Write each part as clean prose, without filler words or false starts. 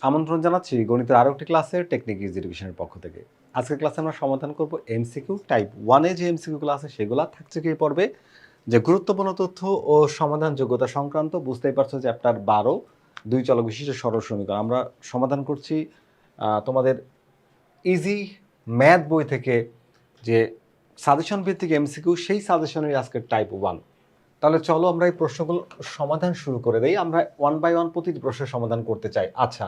আমন্ত্রণ জানাচ্ছি গণিতের আরও একটি ক্লাসের টেকনিক ইজ এডুকেশনের পক্ষ থেকে। আজকের ক্লাসে আমরা সমাধান করব এমসিকিউ টাইপ 1-এ যে এমসিকিউগুলো আছে সেগুলো থাকছে কি পড়বে যে গুরুত্বপূর্ণ তথ্য ও সমাধান যোগ্যতা সংক্রান্ত। বুঝতেই পারছো চ্যাপ্টার 12 দুই চলক বিশিষ্ট সরল সমীকরণ আমরা সমাধান করছি তোমাদের ইজি ম্যাথ বই থেকে যে সাজেশন ভিত্তিক এমসিকিউ, সেই সাজেশনের আজকের টাইপ 1। তাহলে চলো আমরা এই প্রশ্নগুলো সমাধান শুরু করে দেই। আমরা 1 বাই 1 প্রতিটি প্রশ্নের সমাধান করতে চাই। আচ্ছা,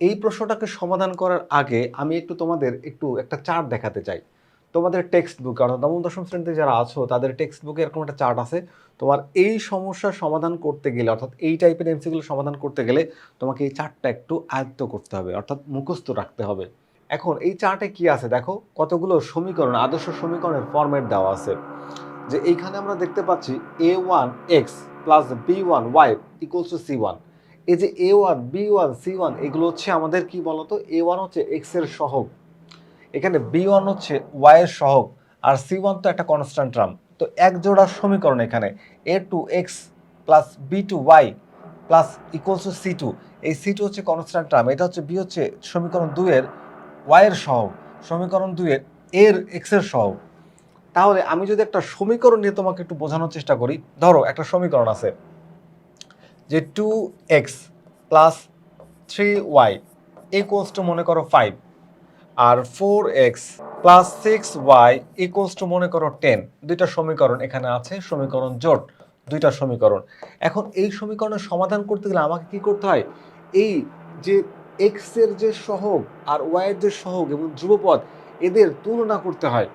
এই প্রশ্নটাকে সমাধান করার আগে আমি তোমাদের একটা চার্ট দেখাতে চাই। তোমাদের টেক্সট বুক, অর্থাৎ নবম দশম শ্রেণীতে যারা আছো তাদের টেক্সট বুকে এরকম একটা চার্ট আছে। তোমার এই সমস্যার সমাধান করতে গেলে, অর্থাৎ এই টাইপের এমসিকিউগুলো সমাধান করতে গেলে তোমাকে এই চার্টটা একটু আয়ত্ত করতে হবে, অর্থাৎ মুখস্থ রাখতে হবে। এখন এই চার্টে কি আছে দেখো, কতগুলো সমীকরণ, আদর্শ সমীকরণের ফরম্যাট দেওয়া আছে। যে এইখানে আমরা দেখতে পাচ্ছি a1x plus b1y equals to c1। এই যে a1 b1 c1 এগুলো হচ্ছে আমাদের কি বলতো, a1 হচ্ছে x এর সহগ, এখানে b1 হচ্ছে y এর সহগ, আর c1 তো একটা কনস্ট্যান্ট টার্ম। তো এক জোড়া সমীকরণ এখানে a2x plus b2y plus equals to c2। এই c2 হচ্ছে কনস্ট্যান্ট টার্ম, এটা হচ্ছে b হচ্ছে সমীকরণ 2 এর y এর সহগ, সমীকরণ 2 এর x এর সহগ। তাহলে আমি যদি একটা সমীকরণ নিয়ে তোমাকে একটু বোঝানোর চেষ্টা করি, ধরো একটা সমীকরণ আছে যে 2x plus 3y equals to মনে করো 5, আর 4x plus 6y equals to মনে করো 10। দুইটা সমীকরণ এখানে আছে, সমীকরণ জোট দুইটা সমীকরণ। এখন এই সমীকরণের সমাধান করতে গেলে আমাকে কি করতে হয়, এই যে x এর যে সহগ আর y এর যে সহগ এবং ধ্রুবপদ এদের তুলনা করতে হয়।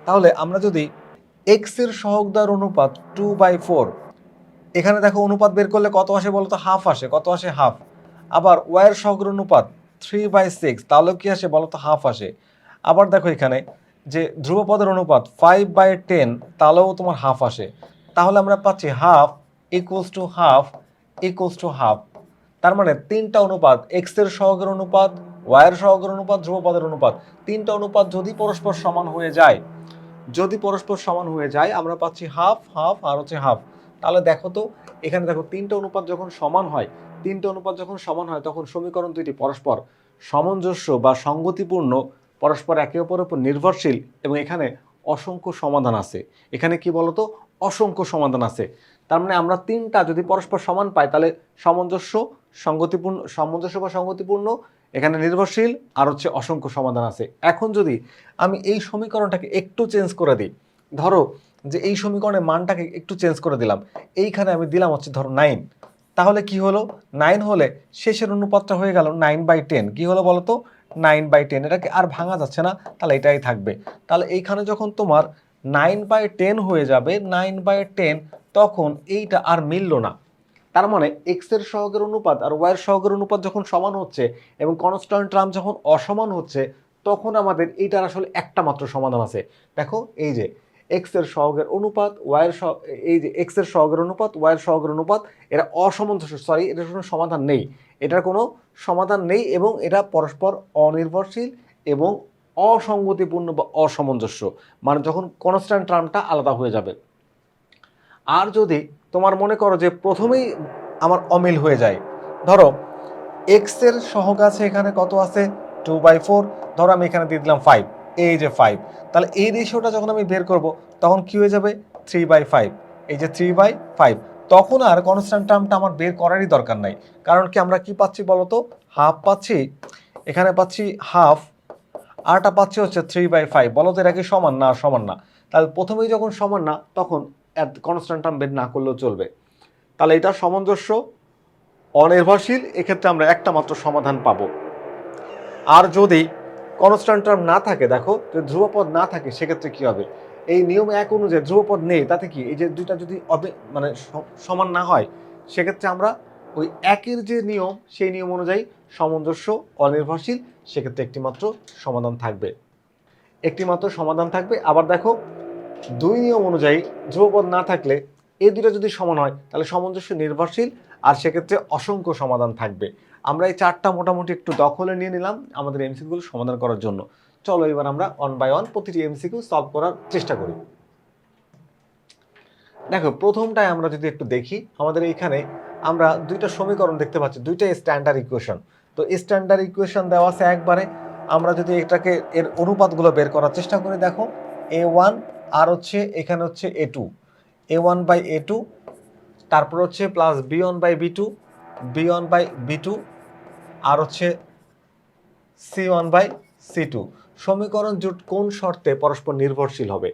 তাহলে আমরা যদি x এর সহগদার অনুপাত 2/4, এখানে দেখো অনুপাত বের করলে কত আসে বলো তো, হাফ আসে। কত আসে? হাফ। আবার y এর সহগের অনুপাত 3/6, তাহলেও কি আসে বলো তো, হাফ আসে। আবার দেখো এখানে যে ধ্রুবপদের অনুপাত 5/10, তাহলেও তোমার হাফ আসে। তাহলে আমরা পাচ্ছি half equals to half equals to half. তার মানে তিনটা অনুপাত, এক্স এর সহগের অনুপাত, ওয়াই এর সহগের অনুপাত, ধ্রুবপদের অনুপাত, তিনটা অনুপাত যদি পরস্পর সমান হয়ে যায়, যদি পরস্পর সমান হয়ে যায় আমরা পাচ্ছি হাফ হাফ আর হচ্ছে হাফ। তাহলে দেখো তো এখানে দেখো তিনটা অনুপাত যখন সমান হয়, তিনটা অনুপাত যখন সমান হয় তখন সমীকরণ দুইটি পরস্পর সামঞ্জস্য বা সঙ্গতিপূর্ণ, পরস্পর একে অপরের উপর নির্ভরশীল, এবং এখানে অসংখ্য সমাধান আছে। এখানে কি বলতো, অসংখ্য সমাধান আছে। তার মানে আমরা তিনটা যদি পরস্পর সমান পাই তাহলে সামঞ্জস্য, সঙ্গতিপূর্ণ, সামঞ্জস্য বা সঙ্গতিপূর্ণ, এখানে নির্ভরশীল, আর হচ্ছে অসংখ্য সমাধান আছে। এখন যদি আমি এই সমীকরণটাকে একটু চেঞ্জ করে দিই, ধরো যে এই সমীকরণের মানটাকে একটু চেঞ্জ করে দিলাম, এইখানে আমি দিলাম হচ্ছে ধরো 9, তাহলে কি হলো, 9 হলে শেষের অনুপাতটা হয়ে গেল 9/10। কি হলো বলো তো, 9/10। এটাকে আর ভাঙা যাচ্ছে না, তাহলে এটাই থাকবে। তাহলে এইখানে যখন তোমার 9/10 হয়ে যাবে, 9/10, তখন এইটা আর মিলল না। তার মানে এক্স এর সহগের অনুপাত আর ওয়াই এর সহগের অনুপাত যখন সমান হচ্ছে এবং কনস্ট্যান্ট টার্ম যখন অসমান হচ্ছে, তখন আমাদের এইটার আসলে একটা মাত্র সমাধান আছে। দেখো এই যে এক্স এর সহগের অনুপাত, ওয়াই এর এই যে এক্স এর সহগের অনুপাত, ওয়াই এর সহগের অনুপাত, এরা অসামঞ্জস্য, সরি এটার কোনো সমাধান নেই, এটার কোনো সমাধান নেই, এবং এটা পরস্পর অনির্ভরশীল এবং অসঙ্গতিপূর্ণ বা অসামঞ্জস্য, মানে যখন কনস্ট্যান্ট টার্মটা আলাদা হয়ে যাবে। আর যদি তোমার মনে করো যে প্রথমেই আমার অমিল হয়ে যায়, ধরো এক্স এর সহগ আছে এখানে কত আছে 2/4, ধরো আমি এখানে দিয়ে দিলাম 5, এই যে 5, তাহলে এই রেশিওটা যখন আমি বের করব তখন কি হয়ে যাবে 3/5, এই যে 3/5। তখন আর কনস্ট্যান্ট টার্মটা আমার বের করারই দরকার নাই, কারণ কি আমরা কি পাচ্ছি বলতো, হাফ পাচ্ছি, এখানে পাচ্ছি হাফ, আরটা পাচ্ছি হচ্ছে 3/5। বলো তো এটা কি সমান না? সমান না। তাহলে প্রথমেই যখন সমান না তখন কনস্ট্যান্ট টার্ম বের না করলেও চলবে। তাহলে এটা সামঞ্জস্য, অনির্ভরশীল, এক্ষেত্রে আমরা একটা মাত্র সমাধান পাবো। আর যদি কনস্ট্যান্ট টার্ম না থাকে, দেখো যদি ধ্রুবপদ না থাকে, সেক্ষেত্রে কি হবে, এই নিয়ম এক অনুযায়ী ধ্রুবপদ নেই, তাতে কি এই যে দুইটা যদি মানে সমান না হয়, সেক্ষেত্রে আমরা ওই একের যে নিয়ম সেই নিয়ম অনুযায়ী সামঞ্জস্য, অনির্ভরশীল, সেক্ষেত্রে একটি মাত্র সমাধান থাকবে, একটি মাত্র সমাধান থাকবে। আবার দেখো দুই নিয়ম অনুযায়ী ধ্রুবপদ না থাকলে এই দুটো যদি সমান হয় তাহলে সামঞ্জস্য, নির্ভরশীল, আর সেক্ষেত্রে অসংখ্য সমাধান থাকবে। আমরা এই চারটা মোটামুটি একটু দখলে নিয়ে নিলাম আমাদের এমসিকিউগুলো সমাধান করার জন্য। চলো এবার আমরা 1 বাই 1 প্রতিটি এমসিকিউ সলভ করার চেষ্টা করি। দেখো প্রথমটায় আমরা যদি একটু দেখি, আমাদের এইখানে আমরা দুইটা সমীকরণ দেখতে পাচ্ছি, দুইটাই স্ট্যান্ডার্ড ইকুয়েশন। তো স্ট্যান্ডার্ড ইকুয়েশন দেওয়া আছে একবারে। আমরা যদি এটাকে এর অনুপাতগুলো বের করার চেষ্টা করি, দেখো A1 আর হচ্ছে এখানে হচ্ছে A2, A1/A2, তারপর হচ্ছে প্লাস B1/B2, B1/B2, আর হচ্ছে C1/C2। সমীকরণ জোট কোন শর্তে পরস্পর নির্ভরশীল হবে?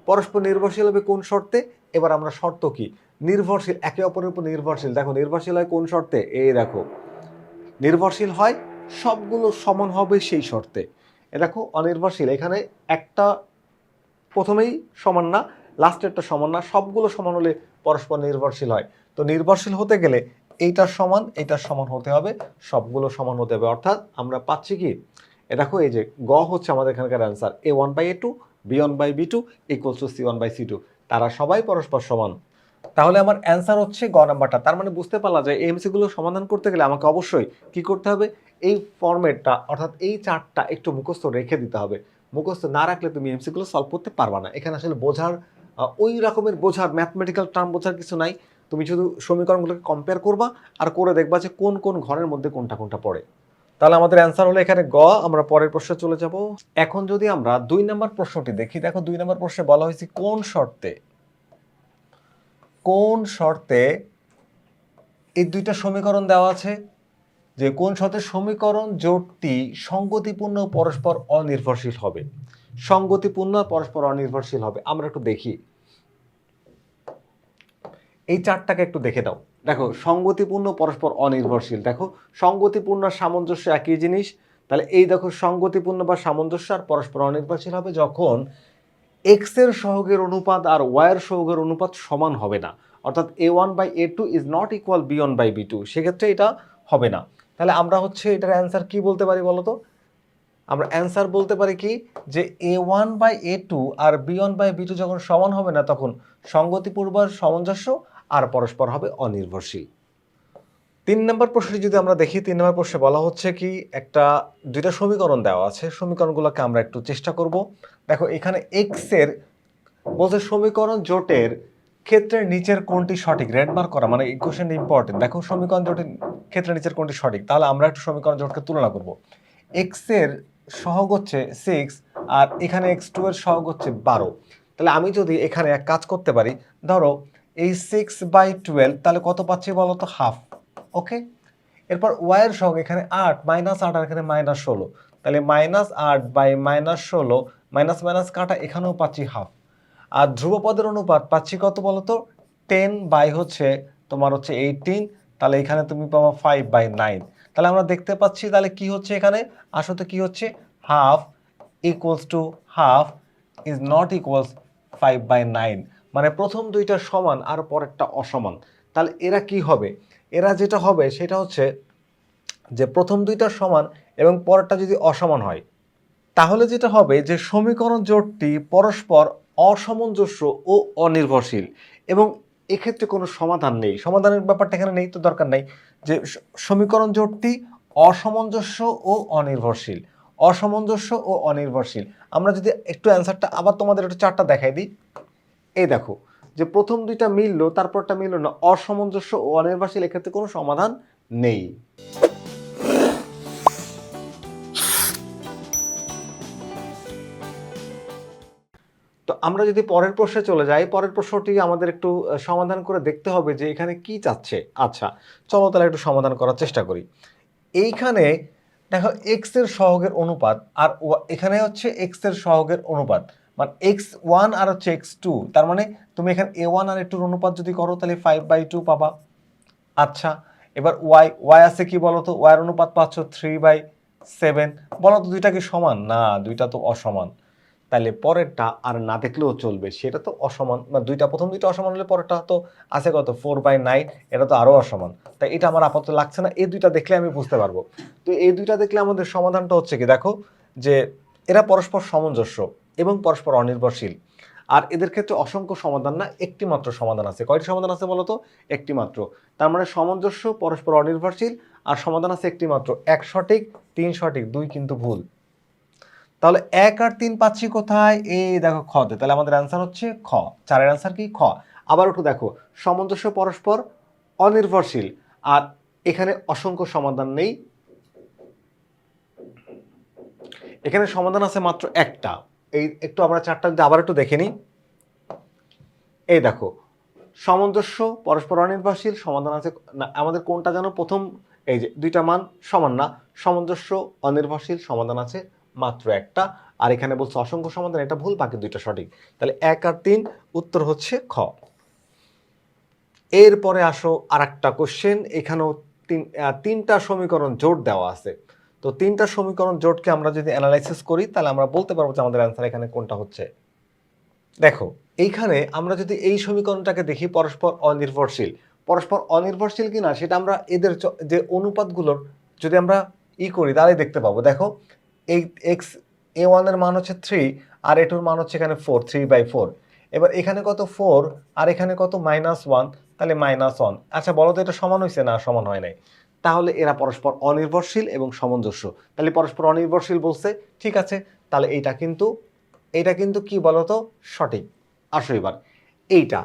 পরস্পর নির্ভরশীল হবে কোন শর্তে? এবার আমরা শর্ত কি নির্ভরশীল, একে অপরের উপর নির্ভরশীল। দেখো নির্ভরশীল হয় কোন শর্তে, এই দেখো নির্ভরশীল হয় সবগুলো সমান হবে সেই শর্তে। এ দেখো অনির্ভরশীল, এখানে একটা প্রথমেই সমান না, লাস্টেরটা সমান না, সবগুলো সমান হলে পরস্পর নির্ভরশীল হয়। তো নির্ভরশীল হতে গেলে এইটার সমান হতে হবে, সবগুলো সমান হতে হবে। অর্থাৎ আমরা পাচ্ছি কি, এ দেখো এই যে গ হচ্ছে আমাদের এখানকার answer, A1/A2, B1/B2 equals to C1/C2, তারা সবাই পরস্পর সমান। তাহলে আমার অ্যান্সার হচ্ছে গ নাম্বারটা। তার মানে বুঝতে পারলা যে এমসিগুলো সমাধান করতে গেলে আমাকে অবশ্যই কি করতে হবে, এই ফরম্যাটটা অর্থাৎ এই চার্টটা একটু মুখস্থ রেখে দিতে হবে। মুখস্থ না রাখলে তুমি এমসিগুলো সলভ করতে পারবা না। এখানে আসলে বোঝার ওই রকমের বোঝার ম্যাথমেটিক্যাল টার্ম বোঝার কিছু নাই। তুমি শুধু সমীকরণগুলোকে কম্পেয়ার করবা আর করে দেখবা যে কোন কোন ঘরের মধ্যে কোনটা কোনটা পড়ে। তাহলে আমাদের অ্যান্সার হলো এখানে গ। আমরা পরের প্রশ্নে চলে যাব। এখন যদি আমরা 2 নম্বর প্রশ্নটি দেখি, দেখো 2 নম্বর প্রশ্নে বলা হয়েছে কোন শর্তে এই দুইটা সমীকরণ দেওয়া আছে, যে কোন শর্তে সমীকরণ জোটটি সঙ্গতিপূর্ণ পরস্পর অনির্ভরশীল হবে। সঙ্গতিপূর্ণ পরস্পর অনির্ভরশীল হবে, আমরা একটু দেখি এই চার্টটাকে একটু দেখে দাও। দেখো সঙ্গতিপূর্ণ পরস্পর অনির্ভরশীল, দেখো সঙ্গতিপূর্ণ সামঞ্জস্য একই জিনিস। তাহলে এই দেখো সঙ্গতিপূর্ণ বা সামঞ্জস্য আর পরস্পর অনির্ভরশীল হবে যখন এক্স এর সহগের অনুপাত আর ওয়াই এর সহগের অনুপাত সমান হবে না। অর্থাৎ A1/A2 is not equal B1/B2, সেক্ষেত্রে এটা হবে না। তাহলে আমরা হচ্ছে এটার অ্যান্সার কি বলতে পারি বলো তো? আমরা অ্যান্সার বলতে পারি কি, যে A1/A2 আর B1/B2 যখন সমান হবে না তখন সঙ্গতিপূর্ণ সামঞ্জস্য আর পরস্পর হবে অনির্ভরশীল। 3 নম্বর প্রশ্নটি যদি আমরা দেখি, 3 নম্বর প্রশ্নে বলা হচ্ছে কি, দুইটা সমীকরণ দেওয়া আছে, সমীকরণগুলোকে আমরা একটু চেষ্টা করব। দেখো এখানে এক্স এর বলছে সমীকরণ জোটের ক্ষেত্রে নিচের কোনটি সঠিক, রেড মার্ক করা, মানে এই কোশ্চেন ইম্পর্টেন্ট। দেখো সমীকরণ জোটের ক্ষেত্রে নিচের কোনটি সঠিক, তাহলে আমরা একটু সমীকরণ জোটকে তুলনা করব। এক্স এর সহগ হচ্ছে 6 আর এখানে x2 এর সহগ হচ্ছে 12। তাহলে আমি যদি এখানে এক কাজ করতে পারি, ধরো এই 6/12, তাহলে কত পাচ্ছি বলো তো, হাফ। ওকে, এরপর ওয়াই এর সহগ এখানে 8, -8 আর এখানে -16, তাহলে -8/-16, মাইনাস মাইনাস কাটা, এখানেও পাচ্ছি হাফ। আর ধ্রুবপদের অনুপাত পাচ্ছি কত বলতো, 10 হচ্ছে তোমার হচ্ছে 18, তাহলে এখানে তুমি পাবা 5/9। তাহলে আমরা দেখতে পাচ্ছি তাহলে কি হচ্ছে এখানে, আসলে কি হচ্ছে, half equals to half is not equals 5/9, মানে প্রথম দুইটা সমান আর পরেরটা অসমান। তাহলে এরা কি হবে, এরা যেটা হবে সেটা হচ্ছে যে প্রথম দুইটা সমান এবং পরেরটা যদি অসমান হয়, তাহলে যেটা হবে যে সমীকরণ জোটটি পরস্পর অসামঞ্জস্য ও অনির্ভরশীল, এবং এক্ষেত্রে কোনো সমাধান নেই। সমাধানের ব্যাপারটা এখানে নেই, তো দরকার নাই। যে সমীকরণ জোটটি অসামঞ্জস্য ও অনির্ভরশীল, অসামঞ্জস্য ও অনির্ভরশীল। আমরা যদি একটু অ্যান্সারটা আবার তোমাদের একটু চারটা দেখাই দিই, এই দেখো যে প্রথম দুইটা মিললো তারপরটা মিললো না, অসামঞ্জস্য ও অনির্ভরশীল, এক্ষেত্রে কোনো সমাধান নেই। তো আমরা যদি পরের প্রশ্নে চলে যাই, পরের প্রশ্নটি আমাদের একটু সমাধান করে দেখতে হবে যে এখানে কি চাচ্ছে। আচ্ছা চলো তাহলে একটু সমাধান করার চেষ্টা করি। এইখানে দেখো এক্স এর সহগের অনুপাত আর এখানে হচ্ছে এক্স এর সহগের অনুপাত, মানে x1 আর হচ্ছে x2, তার মানে তুমি এখানে a1 আর a2 অনুপাত যদি করো তাহলে 5/2 পাবা। আচ্ছা এবার ওয়াই আছে কি বলতো, ওয়াই এর অনুপাত পাচ্ছ 3/7। বলো তো দুইটা কি সমান? না, দুইটা তো অসমান। তাহলে পরেরটা আর না দেখলেও চলবে, সেটা তো অসমান, মানে প্রথম দুইটা অসমান হলে পরেরটা তো আছে কত, 4/9, এটা তো আরো অসমান। তাই এটা আমার আপাতত লাগছে না, এই দুইটা দেখলে আমি বুঝতে পারবো। তো এই দুইটা দেখলে আমাদের সমাধানটা হচ্ছে কি, দেখো যে এরা পরস্পর সামঞ্জস্য এবং পরস্পর অনির্ভরশীল। আর এদের ক্ষেত্রে অসংখ্য সমাধান না, একটি মাত্র সমাধান আছে। কয়টি সমাধান আছে বলতো? একটি মাত্র। তার মানে সামঞ্জস্য, পরস্পর অনির্ভরশীল, আর সমাধান আছে একটি মাত্র। 1 সঠিক, 3 সঠিক, 2 কিন্তু ভুল। তাহলে 1 আর 3 পাচ্ছি কোথায়, এই দেখো খতে। তাহলে আমাদের অ্যান্সার হচ্ছে খ, 4-এর অ্যান্সার কি খ। আবার একটু দেখো, সামঞ্জস্য পরস্পর অনির্ভরশীল, আর এখানে অসংখ্য সমাধান নেই, এখানে সমাধান আছে মাত্র একটা। এই একটু আমরা চারটা যদি আবার একটু দেখে নিই, এই দেখো সামঞ্জস্য, পরস্পর অনির্ভরশীল, সমাধান আছে না, আমাদের কোনটা যেন প্রথম, এই যে দুইটা মান সমান না, সামঞ্জস্য, অনির্ভরশীল, সমাধান আছে মাত্র একটা। আর এখানে বলছে অসংখ্য সমাধান, এটা ভুল, বাকি দুইটা সঠিক। তাহলে 1 আর 3 উত্তর হচ্ছে খ। এরপরে আসো আর একটা কোশ্চেন, এখানেও তিনটা সমীকরণ জোট দেওয়া আছে। তো তিনটা সমীকরণ জোটকে আমরা যদি অ্যানালাইসিস করি তাহলে আমরা বলতে পারবো যে আমাদের অ্যান্সার এখানে কোনটা হচ্ছে। দেখো এইখানে আমরা যদি এই সমীকরণটাকে দেখি পরস্পর অনির্ভরশীল, পরস্পর অনির্ভরশীল কিনা সেটা আমরা এদের যে অনুপাতগুলোর যদি আমরা করি তাহলে দেখতে পাবো। দেখো এই এক্স A1 এর মান হচ্ছে 3 আর A2 এর মান হচ্ছে এখানে 4, 3/4। এবার এখানে কত 4 আর এখানে কত -1, তাহলে -1। আচ্ছা বলো তো এটা সমান হয়েছে না সমান হয় নাই? তাহলে এরা পরস্পর অনির্ভরশীল এবং সামঞ্জস্য। তাহলে পরস্পর অনির্ভরশীল বলছে, ঠিক আছে, তাহলে এইটা কিন্তু কি বলতো সঠিক। আসো এবার এইটা,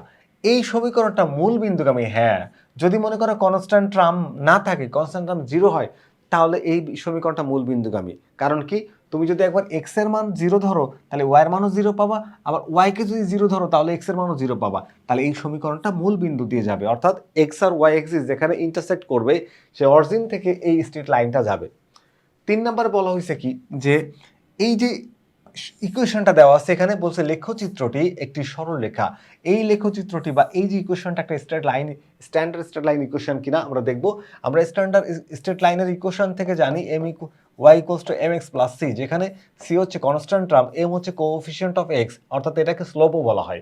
এই সমীকরণটা মূল বিন্দুগামী, হ্যাঁ। যদি মনে করো কনস্ট্যান্ট টার্ম না থাকে, কনস্ট্যান্ট টার্ম 0 হয়, তাহলে এই সমীকরণটা মূল বিন্দুগামী। কারণ কি, তুমি যদি একবার এক্স এর মান 0 ধরো তাহলে ওয়াই এর মানও 0 পাবা, আবার ওয়াই কে যদি 0 ধরো তাহলে এক্স এর মানও 0 পাবা। তাহলে এই সমীকরণটা মূল বিন্দু দিয়ে যাবে, অর্থাৎ এক্স আর ওয়াই এক্সিস যেখানে ইন্টারসেক্ট করবে সে অরিজিন থেকে এই স্ট্রেট লাইনটা যাবে। 3 নম্বরে বলা হয়েছে কি, যে এই যে ইকুয়েশনটা দেওয়া আছে এখানে বলছে লেখচিত্রটি একটি সরলরেখা। এই লেখচিত্রটি বা এই যে ইকুয়েশনটা একটা স্ট্যান্ডার্ড স্ট্রেট লাইন ইকুয়েশন কিনা আমরা দেখব। আমরা স্ট্যান্ডার্ড স্ট্রেট লাইনের ইকুয়েশন থেকে জানি y = mx + c, যেখানে c হচ্ছে কনস্ট্যান্ট টার্ম, m হচ্ছে কোএফিসিয়েন্ট অফ x, অর্থাৎ এটাকে স্লোপও বলা হয়।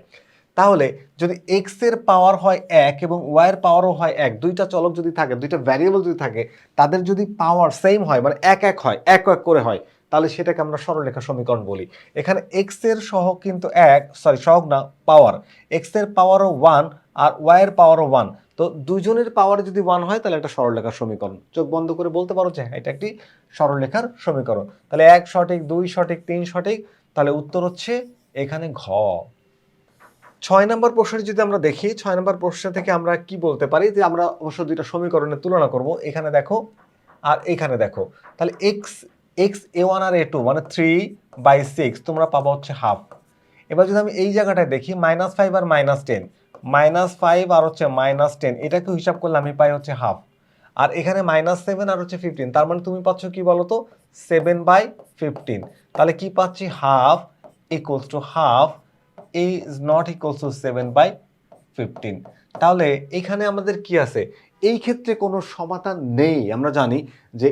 তাহলে যদি x এর পাওয়ার হয় 1 এবং y এর পাওয়ারও হয় 1, দুইটা চলক যদি থাকে, দুইটা ভ্যারিয়েবল যদি থাকে, তাদের যদি পাওয়ার সেম হয়, মানে 1 1 হয়, 1 1 করে হয়, তাহলে সেটাকে আমরা সরলরেখা সমীকরণ বলি। এখানে x এর সহগ কিন্তু সহগ না, পাওয়ার। x এর পাওয়ারও 1 আর y এর পাওয়ারও 1, তো দুজনের পাওয়ার যদি 1 হয় তাহলে এটা সরলরেখার সমীকরণ। চোখ বন্ধ করে বলতে পারো যে এটা একটি সরলরেখার সমীকরণ। তাহলে 1 সঠিক, 2 সঠিক, 3 সঠিক, তাহলে উত্তর হচ্ছে এখানে ঘ। 6 নম্বর প্রশ্নটি যদি আমরা দেখি, 6 নম্বর প্রশ্ন থেকে আমরা কি বলতে পারি, যে আমরা অবশ্য দুইটা সমীকরণের তুলনা করব। এখানে দেখো আর এখানে দেখো, তাহলে x A1 আর A2 মানে 3/6 তোমরা পাবা হচ্ছে হাফ। এবার যদি আমি এই জায়গাটায় দেখি -5 আর -10, -5 আর হচ্ছে -10, এটাকে হিসাব করলে আমি পাই হচ্ছে হাফ। আর এখানে -7 আর হচ্ছে 15, তার মানে তুমি পাচ্ছ কি বলতো 7/15। তাহলে কি পাচ্ছি, half equals to half is not equals to 7/15। তাহলে এখানে আমাদের কি আছে, এই ক্ষেত্রে কোনো সমাধান নেই। আমরা জানি যে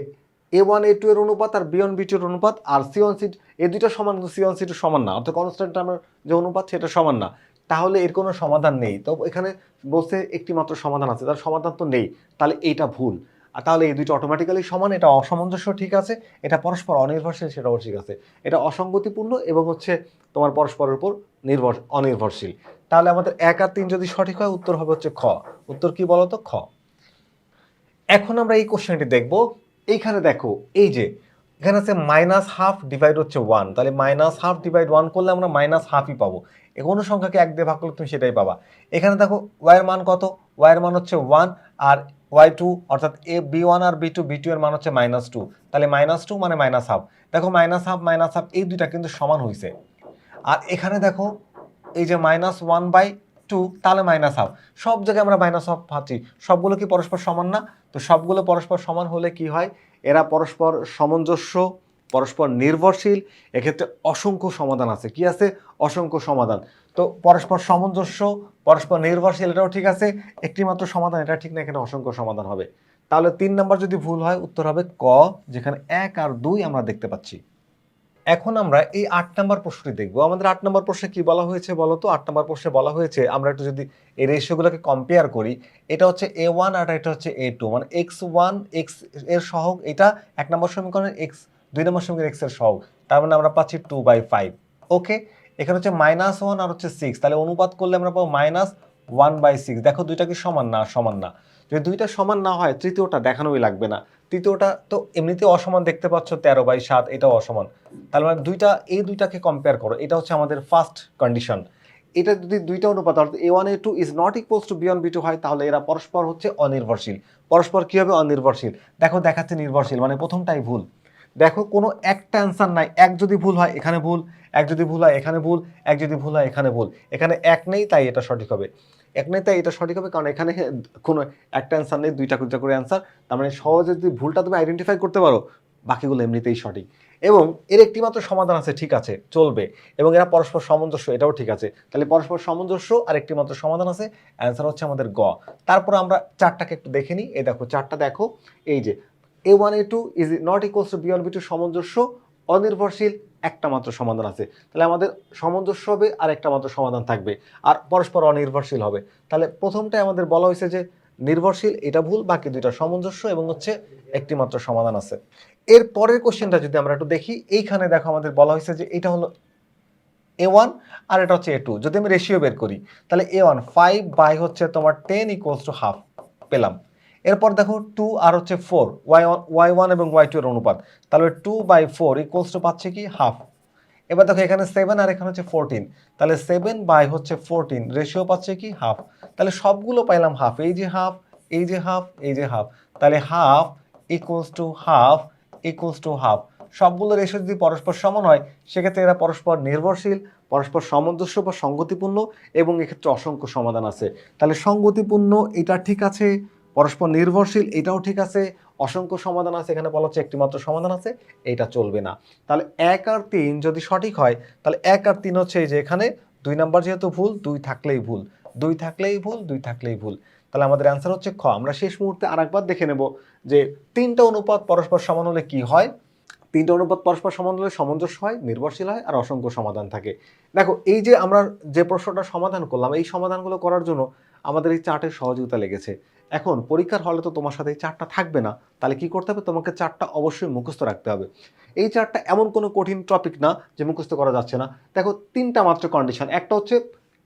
A1 A2 এর অনুপাত আর B1 B2 এর অনুপাত আর C1 C2 এই দুটো সমান, C1 C2 সমান না, অর্থাৎ কনস্ট্যান্ট টার্মের যে অনুপাত সেটা সমান না। তাহলে এর কোনো সমাধান নেই। তো এখানে বলছে একটি মাত্র সমাধান আছে, তার সমাধান তো নেই, তাহলে এইটা ভুল। আর তাহলে এই দুটো অটোমেটিক্যালি সমান, এটা অসামঞ্জস্য ঠিক আছে, এটা পরস্পর অনির্ভরশীল সেটাও ঠিক আছে, এটা অসঙ্গতিপূর্ণ এবং হচ্ছে তোমার পরস্পরের উপর অনির্ভরশীল। তাহলে আমাদের 1 আর 3 যদি সঠিক হয় উত্তর হবে হচ্ছে খ। উত্তর কি বলতো, খ। এখন আমরা এই কোশ্চেনটি দেখব। এইখানে দেখো, এই যে এখানে আছে -1/2 ডিভাইড হচ্ছে 1, তাহলে -1/2 ডিভাইড 1 করলে আমরা -1/2ই পাবো। কোনো সংখ্যাকে 1 দিয়ে ভাগ করলে তুমি সেটাই পাবা। এখানে দেখো y এর মান কত, y এর মান হচ্ছে 1 আর y2 অর্থাৎ B1 আর B2 এর মান হচ্ছে -2, তাহলে -2 মানে -1/2। দেখো -1/2 এই দুইটা কিন্তু সমান হয়েছে। আর এখানে দেখো এই যে -1/2, তাহলে -1/2, সব জায়গায় আমরা -1/2 পাচ্ছি। সবগুলো কি পরস্পর সমান না? তো সবগুলো পরস্পর সমান হলে কি হয়, এরা পরস্পর সামঞ্জস্য, পরস্পর নির্ভরশীল। এক্ষেত্রে অসংখ্য সমাধান আছে, কি আছে, অসংখ্য সমাধান। তো পরস্পর সামঞ্জস্য, পরস্পর নির্ভরশীল, এটাও ঠিক আছে। একটি মাত্র সমাধান এটা ঠিক না, এখানে অসংখ্য সমাধান হবে। তাহলে 3 নাম্বার যদি ভুল হয় উত্তর হবে ক, যেখানে 1 আর 2 আমরা দেখতে পাচ্ছি। এখন আমরা এই 8 নম্বর প্রশ্নটি দেখব। আমাদের 8 নম্বর প্রশ্নে কি বলা হয়েছে বলতো? 8 নম্বর প্রশ্নে বলা হয়েছে, আমরা একটু যদি এই রেশিওগুলোকে কম্পেয়ার করি, এটা হচ্ছে A1 আর এটা হচ্ছে A2, মানে x1 x এর সহগ, এটা 1 নম্বর সমীকরণের x, 2 নম্বর সমীকরণের x এর সহগ, তার মানে আমরা পাচ্ছি 2/5। ওকে, এখানে হচ্ছে -1 আর হচ্ছে 6, তাহলে অনুপাত করলে আমরা পাবো -1/6। দেখো দুইটা কি সমান না? সমান না। যদি দুইটা সমান না হয় তৃতীয়টা দেখানোই লাগবে না। তৃতীয়টা তো এমনিতে অসমান দেখতে পাচ্ছ, 13/7, এটাও অসমান। তার মানে এই দুইটাকে কম্পেয়ার করো, এটা হচ্ছে আমাদের ফার্স্ট কন্ডিশন। এটা যদি দুইটা অনুপাত অর্থাৎ A1 A2 is not equals to B1 B2 হয়, তাহলে এরা পরস্পর হচ্ছে অনির্ভরশীল। পরস্পর কি হবে? অনির্ভরশীল। দেখো দেখাচ্ছে নির্ভরশীল, মানে প্রথমটাই ভুল। দেখো কোনো একটা অ্যান্সার নাই, এক যদি ভুল হয় এখানে ভুল, এক যদি ভুল হয় এখানে ভুল, এক যদি ভুল হয় এখানে ভুল, এখানে এক নেই তাই এটা সঠিক হবে, এক নেই তাই এটা সঠিক হবে, কারণ এখানে কোনো একটা অ্যান্সার নেই, দুইটা করে অ্যান্সার। তার মানে সহজে যদি ভুলটা তুমি আইডেন্টিফাই করতে পারো, বাকিগুলো এমনিতেই সঠিক। এবং এর একটি মাত্র সমাধান আছে, ঠিক আছে চলবে, এবং এরা পরস্পর সামঞ্জস্য, এটাও ঠিক আছে। তাহলে পরস্পর সামঞ্জস্য আর একটি মাত্র সমাধান আছে, অ্যান্সার হচ্ছে আমাদের গ। তারপর আমরা চারটাকে একটু দেখে নিই। এই দেখো চারটা দেখো, এই যে A1 A2 is not equals to B1 B2 সামঞ্জস্য অনির্ভরশীল একটা মাত্র সমাধান আছে। তাহলে আমাদের সামঞ্জস্য হবে আর একটা মাত্র সমাধান থাকবে, আর পরস্পর অনির্ভরশীল হবে। তাহলে প্রথমটাই আমাদের বলা হয়েছে যে নির্ভরশীল, এটা ভুল, বাকি দুইটা সামঞ্জস্য এবং হচ্ছে একটি মাত্র সমাধান আছে। এর পরের কোশ্চেনটা যদি আমরা একটু দেখি, এইখানে দেখো আমাদের বলা হয়েছে যে এটা হলো A1 আর এটা হচ্ছে A2। যদি আমি রেশিও বের করি তাহলে A1 5 বাই হচ্ছে তোমার 10 ইকুয়ালস টু হাফ পেলাম। এরপর দেখো 2 আর হচ্ছে 4, y1 এবং y2 এর অনুপাত, তাহলে 2/4 ইকুয়ালস টু পাচ্ছে কি হাফ। এবার দেখো এখানে 7 আর এখানে হচ্ছে 14, তাহলে 7 বাই হচ্ছে 14 রেশিও পাচ্ছে কি হাফ। তাহলে সবগুলো পাইলাম হাফ, এই যে হাফ, এই যে হাফ, এই যে হাফ, তাহলে half equals to half equals to half. সবগুলো রেশিও যদি পরস্পর সমান হয় সেক্ষেত্রে এরা পরস্পর নির্ভরশীল, পরস্পর সামঞ্জস্য বা সঙ্গতিপূর্ণ, এবং এক্ষেত্রে অসংখ্য সমাধান আছে। তাহলে সঙ্গতিপূর্ণ এটা ঠিক আছে, পরস্পর নির্ভরশীল এটাও ঠিক আছে, অসংখ্য সমাধান আছে, এখানে বলা হচ্ছে একটি মাত্র সমাধান আছে, এটা চলবে না। তাহলে 1 আর 3 যদি সঠিক হয় তাহলে 1 আর 3 হচ্ছে এই যে এখানে 2 নাম্বার যেহেতু ভুল, 2 থাকলেই ভুল, 2 থাকলেই ভুল, 2 থাকলেই ভুল। তাহলে আমাদের অ্যান্সার হচ্ছে খ। আমরা শেষ মুহূর্তে আরেকবার দেখে নেব যে তিনটা অনুপাত পরস্পর সমান হলে কি হয়। তিনটা অনুপাত পরস্পর সমান হলে সামঞ্জস্য হয়, নির্ভরশীল হয়, আর অসংখ্য সমাধান থাকে। দেখো এই যে আমরা যে প্রশ্নটা সমাধান করলাম, এই সমাধানগুলো করার জন্য আমাদের এই চার্টের সহযোগিতা লেগেছে। এখন পরীক্ষার হলে তো তোমার সাথে এই চারটা থাকবে না, তাহলে কি করতে হবে, তোমাকে চারটা অবশ্যই মুখস্থ রাখতে হবে। এই চারটা এমন কোনো কঠিন টপিক না যে মুখস্থ করা যাচ্ছে না। দেখো তিনটা মাত্র কন্ডিশন, একটা হচ্ছে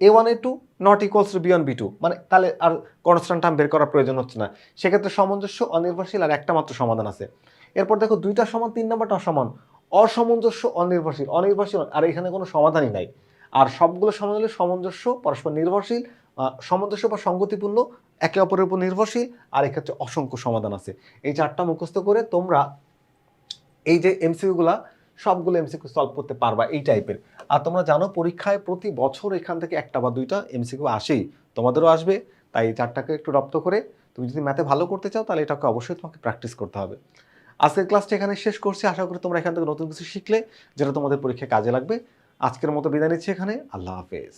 A1 A2 not equals to B1 B2, মানে তাহলে আর কনস্ট্যান্ট টার্ম বের করার প্রয়োজন হচ্ছে না, সেক্ষেত্রে সামঞ্জস্য, অনির্ভরশীল, আর একটা মাত্র সমাধান আছে। এরপর দেখো দুইটা সমান, 3 নাম্বারটা সমান, অসামঞ্জস্য, অনির্ভরশীল, অনির্ভরশীল, আর এখানে কোনো সমাধানই নাই। আর সবগুলো সমান হলে সামঞ্জস্য, পরস্পর নির্ভরশীল, সামঞ্জস্য বা সঙ্গতিপূর্ণ, একে অপরের উপর নির্ভরশীল, আর এক্ষেত্রে অসংখ্য সমাধান আছে। এই চারটা মুখস্থ করে তোমরা এই যে এমসিকিউগুলা, সবগুলো এমসিকিউ সলভ করতে পারবা এই টাইপের। আর তোমরা জানো পরীক্ষায় প্রতি বছর এখান থেকে একটা বা দুইটা এমসিকিউ আসেই, তোমাদেরও আসবে। তাই এই চারটাকে একটু রপ্ত করে তুমি যদি ম্যাথে ভালো করতে চাও তাহলে এটাকে অবশ্যই তোমাকে প্র্যাকটিস করতে হবে। আজকের ক্লাসটা এখানে শেষ করছি, আশা করি তোমরা এখান থেকে নতুন কিছু শিখলে যেটা তোমাদের পরীক্ষায় কাজে লাগবে। আজকের মতো বিদায় নিচ্ছি এখানে, আল্লাহ হাফেজ।